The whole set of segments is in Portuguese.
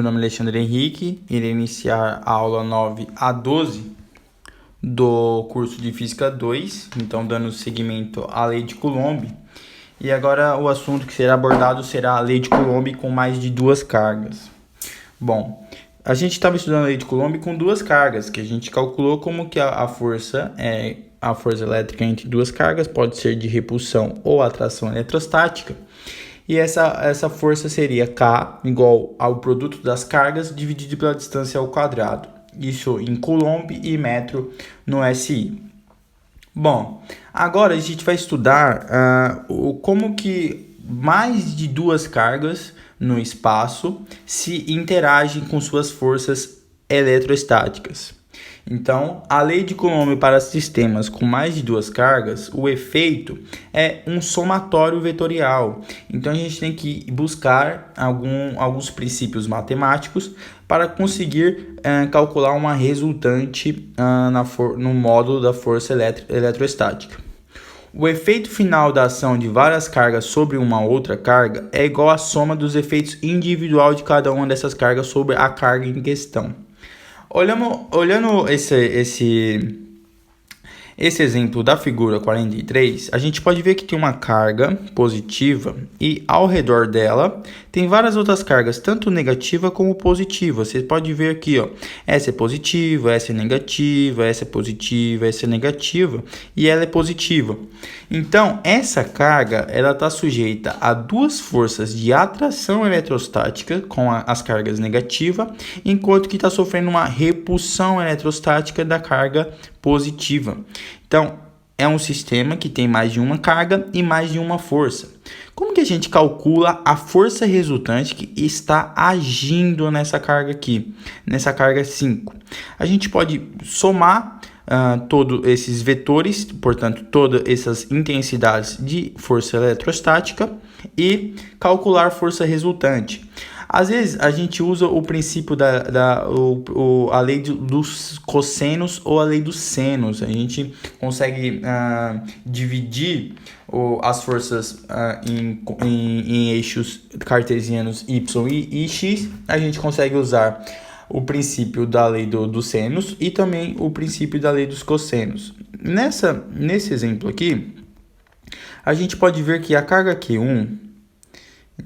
Meu nome é Alexandre Henrique, irei iniciar a aula 9 a 12 do curso de Física 2, então dando seguimento à Lei de Coulomb. E agora o assunto que será abordado será a Lei de Coulomb com mais de duas cargas. Bom, a gente estava estudando a Lei de Coulomb com duas cargas, que a gente calculou como que a força elétrica entre duas cargas pode ser de repulsão ou atração eletrostática. E essa força seria K igual ao produto das cargas dividido pela distância ao quadrado. Isso em Coulomb e metro no SI. Bom, agora a gente vai estudar como que mais de duas cargas no espaço se interagem com suas forças eletrostáticas. Então, a lei de Coulomb para sistemas com mais de duas cargas, o efeito é um somatório vetorial. Então, a gente tem que buscar alguns princípios matemáticos para conseguir calcular uma resultante no módulo da força eletrostática. O efeito final da ação de várias cargas sobre uma outra carga é igual à soma dos efeitos individual de cada uma dessas cargas sobre a carga em questão. Olhando esse exemplo da figura 43, a gente pode ver que tem uma carga positiva e ao redor dela tem várias outras cargas, tanto negativa como positiva. Você pode ver aqui, ó, essa é positiva, essa é negativa, essa é positiva, essa é negativa e ela é positiva. Então, essa carga ela está sujeita a duas forças de atração eletrostática com as cargas negativas, enquanto que está sofrendo uma repulsão eletrostática da carga positiva. Então, é um sistema que tem mais de uma carga e mais de uma força. Como que a gente calcula a força resultante que está agindo nessa carga aqui, nessa carga 5? A gente pode somar todos esses vetores, portanto, todas essas intensidades de força eletrostática e calcular a força resultante. Às vezes a gente usa o princípio a lei dos cossenos ou a lei dos senos. A gente consegue dividir as forças em eixos cartesianos y e x. A gente consegue usar o princípio da lei dos senos e também o princípio da lei dos cossenos. Nesse exemplo aqui, a gente pode ver que a carga Q1,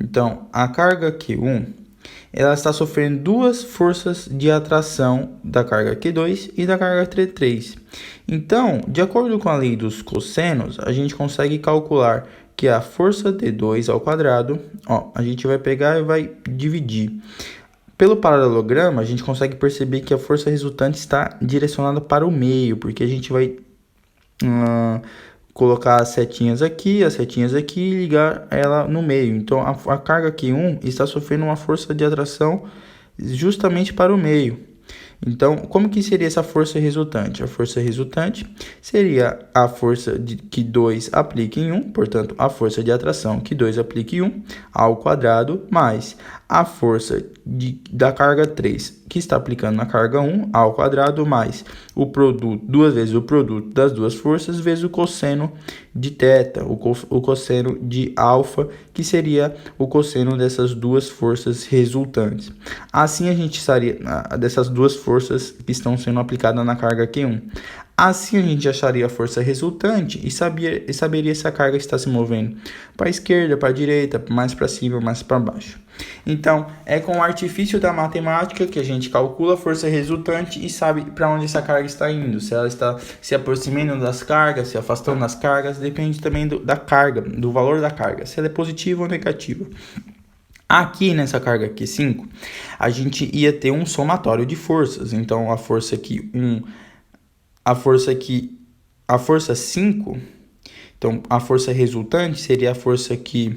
então, a carga Q1, ela está sofrendo duas forças de atração da carga Q2 e da carga T3. Então, de acordo com a lei dos cossenos, a gente consegue calcular que a força D2 ao quadrado, a gente vai pegar e vai dividir. Pelo paralelograma, a gente consegue perceber que a força resultante está direcionada para o meio, porque a gente vai colocar as setinhas aqui e ligar ela no meio. Então, a carga Q1 está sofrendo uma força de atração justamente para o meio. Então, como que seria essa força resultante? A força resultante seria a força que 2 aplica em 1, portanto, a força de atração que 2 aplica em 1 ao quadrado, mais a força da carga 3 que está aplicando na carga 1 ao quadrado, mais o produto, duas vezes o produto das duas forças, vezes o cosseno de θ, o cosseno de alfa, que seria o cosseno dessas duas forças resultantes. Assim, a gente estaria dessas duas forças que estão sendo aplicadas na carga Q1. Assim, a gente acharia a força resultante e saberia se a carga está se movendo para a esquerda, para a direita, mais para cima, mais para baixo. Então, é com o artifício da matemática que a gente calcula a força resultante e sabe para onde essa carga está indo. Se ela está se aproximando das cargas, se afastando das cargas, depende também da carga, do valor da carga, se ela é positiva ou negativa. Aqui nessa carga Q5, a gente ia ter um somatório de forças. Então, a força 5, então a força resultante seria a força que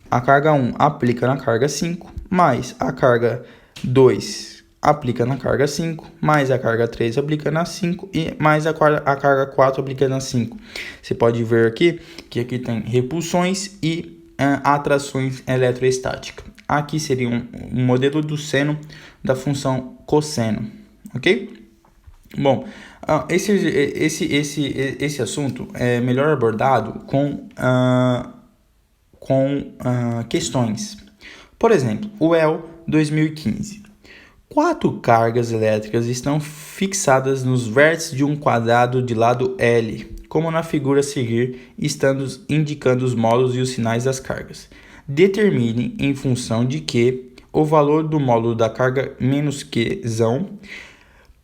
a carga 1 aplica na carga 5, mais a carga 2 aplica na carga 5, mais a carga 3 aplica na 5 e mais a carga 4 aplica na 5. Você pode ver aqui que aqui tem repulsões e atrações eletroestáticas. Aqui seria um modelo do seno da função cosseno, ok? Bom, esse assunto é melhor abordado com questões. Por exemplo, o EL 2015. 4 cargas elétricas estão fixadas nos vértices de um quadrado de lado L, como na figura a seguir, estando indicando os módulos e os sinais das cargas. Determine, em função de Q, o valor do módulo da carga menos Qzão,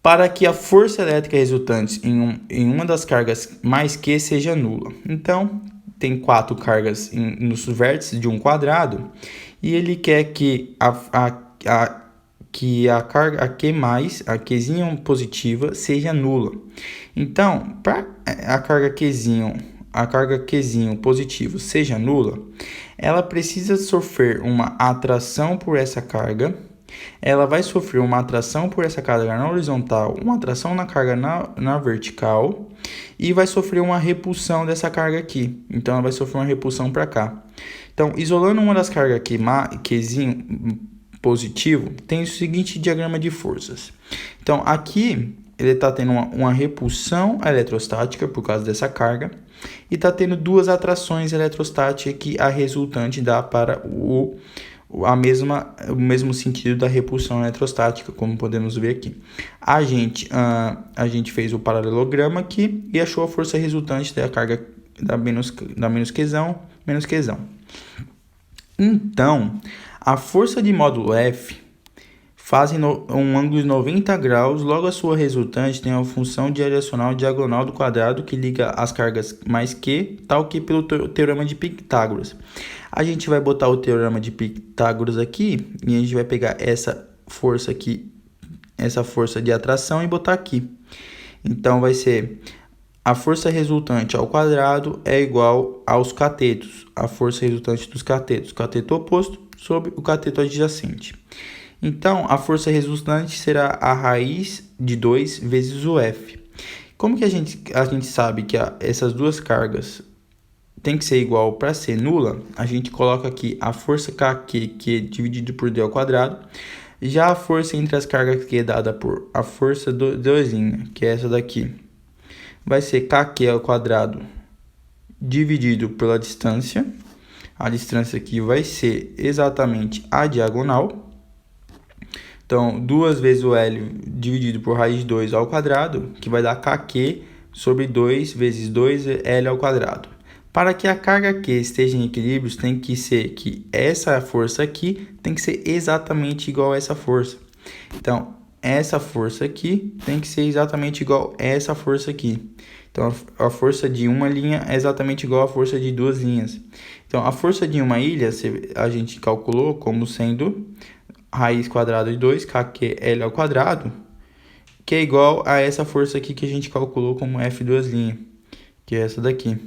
para que a força elétrica resultante em uma das cargas mais Q seja nula. Então, tem 4 cargas nos vértices de um quadrado, e ele quer que a carga a Q+, a Qzinho positiva, seja nula. Então, para a carga Qzinho positivo seja nula, ela precisa sofrer uma atração por essa carga. Ela vai sofrer uma atração por essa carga na horizontal, uma atração na carga na vertical, e vai sofrer uma repulsão dessa carga aqui. Então, ela vai sofrer uma repulsão para cá. Então, isolando uma das cargas Qzinho positivo, tem o seguinte diagrama de forças. Então, aqui ele está tendo uma repulsão eletrostática por causa dessa carga, e está tendo 2 atrações eletrostáticas que a resultante dá para o mesmo sentido da repulsão eletrostática, como podemos ver aqui. A gente fez o paralelograma aqui e achou a força resultante da carga da menos Qzão, menos Qzão. Então, a força de módulo F faz um ângulo de 90 graus, logo a sua resultante tem uma função direcional diagonal do quadrado que liga as cargas mais Q, tal que pelo teorema de Pitágoras. A gente vai botar o teorema de Pitágoras aqui, e a gente vai pegar essa força aqui, essa força de atração, e botar aqui. Então, vai ser a força resultante ao quadrado é igual aos catetos, a força resultante dos catetos, cateto oposto sobre o cateto adjacente. Então, a força resultante será a raiz de 2 vezes o F. Como que a gente sabe que essas duas cargas tem que ser igual para ser nula? A gente coloca aqui a força KQ, que é dividido por D ao quadrado. Já a força entre as cargas que é dada por a força do Dzinha, que é essa daqui, vai ser KQ ao quadrado dividido pela distância. A distância aqui vai ser exatamente a diagonal. Então, 2 vezes o L dividido por raiz de 2 ao quadrado, que vai dar KQ sobre 2 vezes 2L ao quadrado. Para que a carga Q esteja em equilíbrio, tem que ser que essa força aqui tem que ser exatamente igual a essa força. Então, essa força aqui tem que ser exatamente igual a essa força aqui. Então, a força de uma linha é exatamente igual à força de 2 linhas. Então, a força de uma ilha a gente calculou como sendo raiz quadrada de 2, KQL ao quadrado, que é igual a essa força aqui que a gente calculou como F2', que é essa daqui.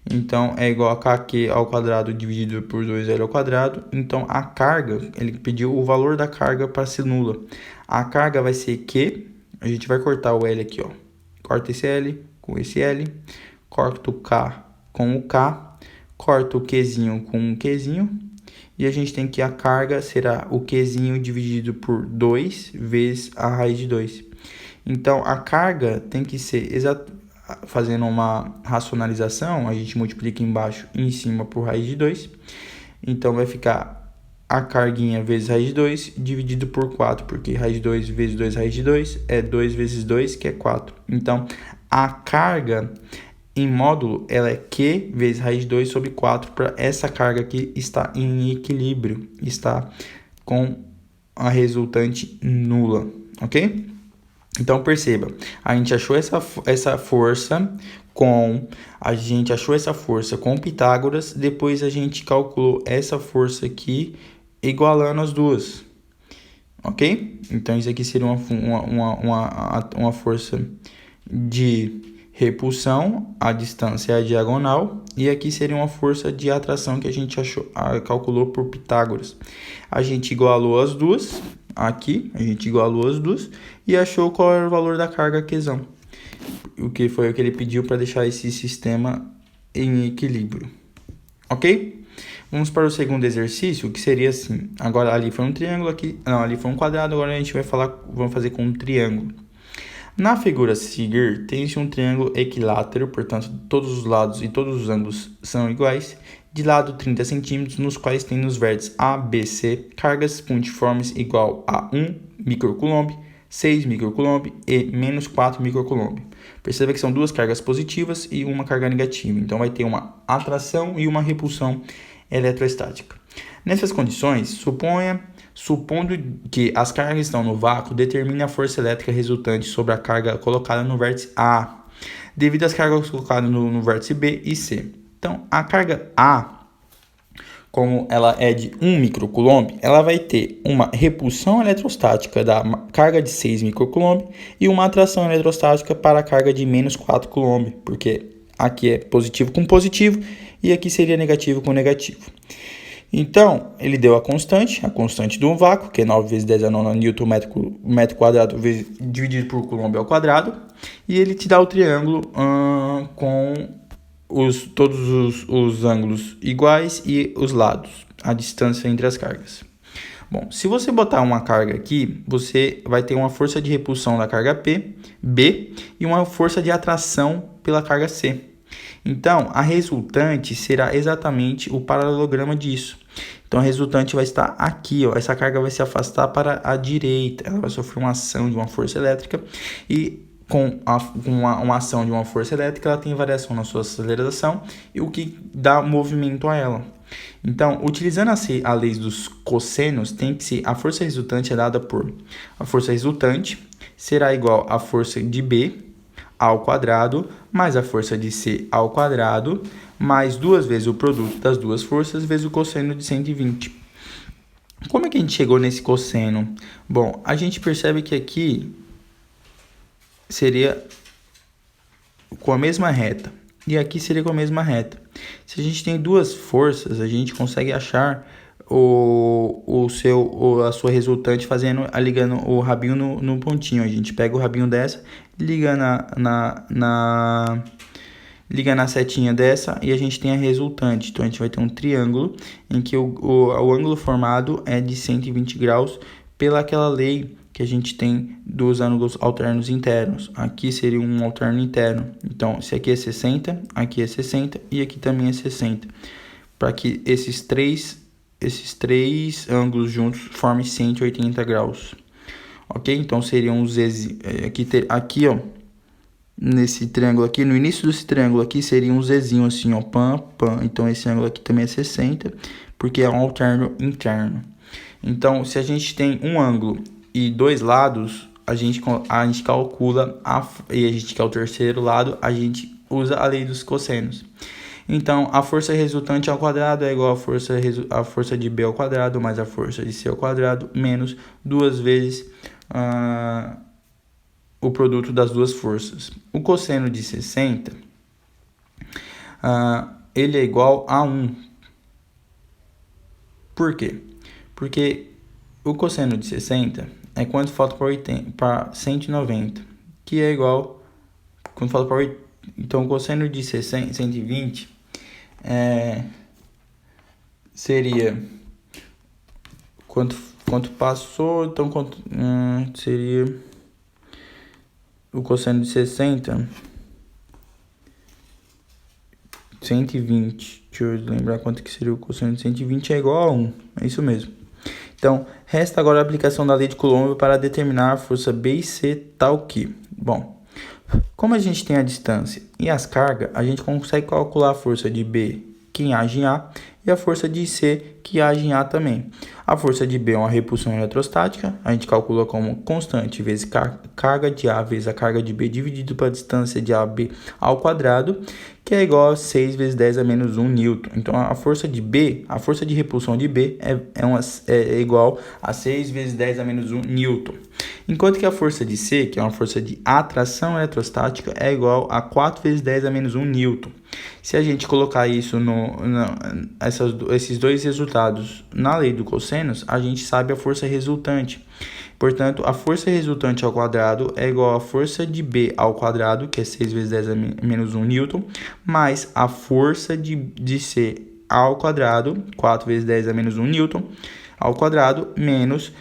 Então, é igual a KQ ao quadrado dividido por 2L ao quadrado. Então, a carga, ele pediu o valor da carga para ser nula. A carga vai ser Q, a gente vai cortar o L aqui, ó. Corta esse L com esse L, corta o K com o K, corta o Qzinho com o Qzinho, e a gente tem que a carga será o Qzinho dividido por 2 vezes a raiz de 2. Então, a carga tem que ser, fazendo uma racionalização, a gente multiplica embaixo e em cima por raiz de 2. Então, vai ficar a carguinha vezes raiz de 2 dividido por 4, porque raiz de 2 vezes 2 raiz de 2 é 2 vezes 2, que é 4. Então, a carga em módulo, ela é Q vezes raiz de 2 sobre 4, para essa carga aqui está em equilíbrio, está com a resultante nula, ok? Então, perceba, a gente achou essa força com Pitágoras, depois a gente calculou essa força aqui igualando as duas, ok? Então, isso aqui seria uma força de repulsão, a distância é a diagonal, e aqui seria uma força de atração que a gente calculou por Pitágoras. A gente igualou as duas, aqui, a gente igualou as duas, e achou qual era o valor da carga Qzão. O que foi o que ele pediu para deixar esse sistema em equilíbrio. Ok? Vamos para o segundo exercício, que seria assim. Agora ali foi um triângulo, aqui, não, ali foi um quadrado, agora a gente vamos fazer com um triângulo. Na figura a seguir, tem-se um triângulo equilátero, portanto, todos os lados e todos os ângulos são iguais, de lado 30 centímetros, nos quais tem nos vértices A, B, C, cargas pontiformes igual a 1 microcoulomb, 6 microcoulomb e menos 4 microcoulomb. Perceba que são duas cargas positivas e uma carga negativa. Então, vai ter uma atração e uma repulsão eletrostática. Nessas condições, supondo que as cargas estão no vácuo, determine a força elétrica resultante sobre a carga colocada no vértice A, devido às cargas colocadas no vértice B e C. Então, a carga A, como ela é de 1 microcoulomb, ela vai ter uma repulsão eletrostática da carga de 6 microcoulomb e uma atração eletrostática para a carga de menos 4 coulomb, porque aqui é positivo com positivo e aqui seria negativo com negativo. Então, ele deu a constante do vácuo, que é 9 vezes 10 a 9 Newton metro quadrado dividido por coulomb ao quadrado, e ele te dá o triângulo com todos os ângulos iguais e os lados, a distância entre as cargas. Bom, se você botar uma carga aqui, você vai ter uma força de repulsão da carga B e uma força de atração pela carga C. Então, a resultante será exatamente o paralelograma disso. Então, a resultante vai estar aqui, ó. Essa carga vai se afastar para a direita, ela vai sofrer uma ação de uma força elétrica e com uma ação de uma força elétrica, ela tem variação na sua aceleração e o que dá movimento a ela. Então, utilizando a lei dos cossenos, tem que ser a força resultante é dada por a força resultante será igual à força de B ao quadrado mais a força de C ao quadrado mais 2 vezes o produto das duas forças vezes o cosseno de 120. Como é que a gente chegou nesse cosseno? Bom, a gente percebe que aqui seria com a mesma reta e aqui seria com a mesma reta. Se a gente tem duas forças, a gente consegue achar a sua resultante ligando o rabinho no pontinho. A gente pega o rabinho dessa, liga liga na setinha dessa e a gente tem a resultante. Então, a gente vai ter um triângulo em que o ângulo formado é de 120 graus pela aquela lei que a gente tem dos ângulos alternos internos. Aqui seria um alterno interno. Então, se aqui é 60, aqui é 60 e aqui também é 60. Para que esses três ângulos juntos formem 180 graus. Ok? Então, seriam os aqui, ó, nesse triângulo aqui, no início desse triângulo aqui, seria um Zzinho assim, ó, pam. Então, esse ângulo aqui também é 60, porque é um alterno interno. Então, se a gente tem um ângulo e dois lados, a gente calcula, e a gente quer o terceiro lado, a gente usa a lei dos cossenos. Então, a força resultante ao quadrado é igual a força de B ao quadrado mais a força de C ao quadrado menos 2 vezes o produto das duas forças. O cosseno de 60, ele é igual a 1. Por quê? Porque o cosseno de 60 é quanto falta para 190, que é igual quando falta para 80. Então, o cosseno de 120 seria quanto passou, então seria o cosseno de 60, 120. Deixa eu lembrar quanto que seria o cosseno de 120, é igual a 1, é isso mesmo. Então, resta agora a aplicação da lei de Coulomb para determinar a força B e C tal que. Bom, como a gente tem a distância e as cargas, a gente consegue calcular a força de B que age em A e a força de C que age em A também. A força de B é uma repulsão eletrostática, a gente calcula como constante vezes carga de A vezes a carga de B dividido pela distância de A a B ao quadrado, que é igual a 6 vezes 10 a menos 1 newton. Então, a força de B, a força de repulsão de B é igual a 6 vezes 10 a menos 1 newton. Enquanto que a força de C, que é uma força de atração eletrostática, é igual a 4 vezes 10 a menos 1 newton. Se a gente colocar isso esses dois resultados na lei do cossenos, a gente sabe a força resultante. Portanto, a força resultante ao quadrado é igual à força de B ao quadrado, que é 6 vezes 10 a menos 1 newton, mais a força de C ao quadrado, 4 vezes 10 a menos 1 newton, ao quadrado, menos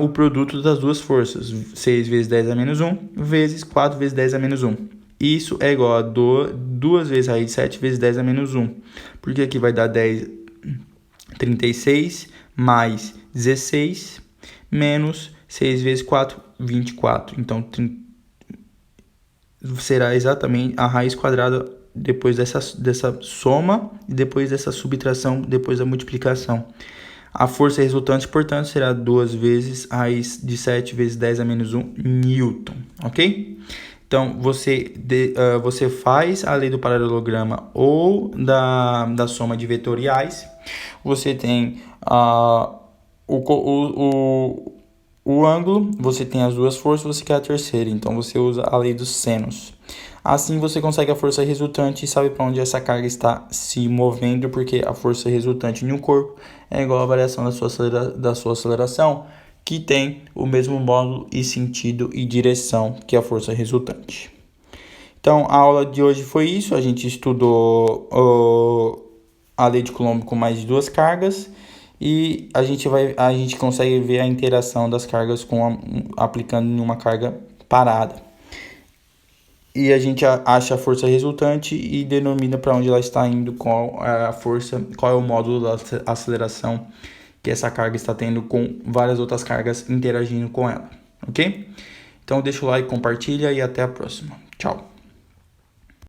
o produto das duas forças, 6 vezes 10 a menos 1, vezes 4 vezes 10 a menos 1. Isso é igual a 2 vezes raiz de 7 vezes 10 a menos 1. Porque aqui vai dar 36 mais 16 menos 6 vezes 4, 24. Então, será exatamente a raiz quadrada depois dessa soma e depois dessa subtração, depois da multiplicação. A força resultante, portanto, será 2 vezes raiz de 7 vezes 10 a menos 1 newton, ok? Então, você faz a lei do paralelograma ou da soma de vetoriais. Você tem o ângulo, você tem as duas forças, você quer a terceira. Então, você usa a lei dos senos. Assim, você consegue a força resultante e sabe para onde essa carga está se movendo, porque a força resultante em um corpo é igual à variação da sua aceleração, que tem o mesmo módulo e sentido e direção que a força resultante. Então, a aula de hoje foi isso. A gente estudou a lei de Coulomb com mais de 2 cargas e a gente consegue ver a interação das cargas aplicando em uma carga parada. E a gente acha a força resultante e denomina para onde ela está indo, qual é a força, qual é o módulo da aceleração que essa carga está tendo com várias outras cargas interagindo com ela, ok? Então deixa o like, compartilha e até a próxima. Tchau!